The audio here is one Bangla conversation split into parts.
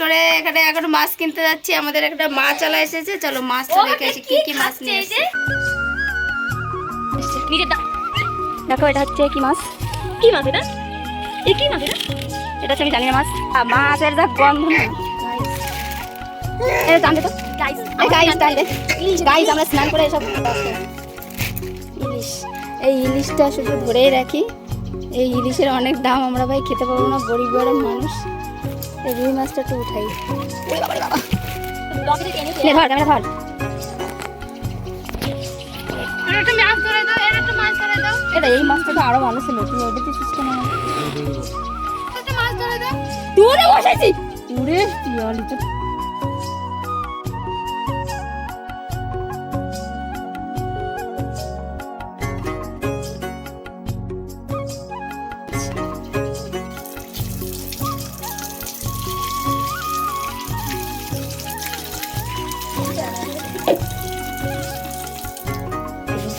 করে এখানে এখন মাছ কিনতে যাচ্ছি। আমাদের একটা মাছ চলে এসেছে, চলো মাছটা দেখে আসি কি কি মাছ নিয়ে এসেছে। দেখো এটা হচ্ছে কি মাছ? কি মাছ এটা? এই কি মাছ এটা? এটা হচ্ছে আমি জানি না মাছ। মাছের যা গন্ধ না। এই জানতে তো গাইস, গাইস আমরা স্নান করে এসব ইলিশ, এই ইলিশটা শুধু ধরেই রাখি। এই ইলিশের অনেক দাম, আমরা ভাই খেতে পারবো না, গরিব গরিব মানুষ। এই রুই মাছটা একটু উঠাই। ব্লগে টেনে ধর ক্যামেরা ধর। এটা এই মাছটা তো আরো ভালো ছিল, তুই ওইটাতে সিস্টেম দূরে বসাইছি দূরে লিচু।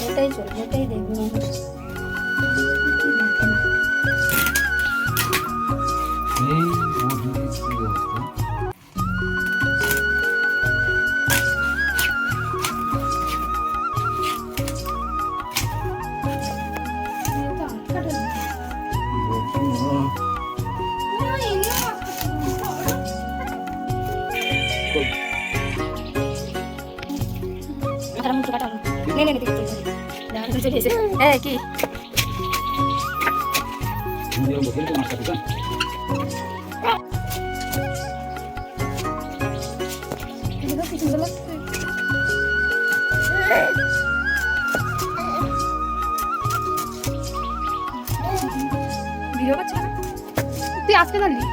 এটাই চলবে, এটাই দেখবো। কি ভিডিও করছিস? তুই আজকে জানলি?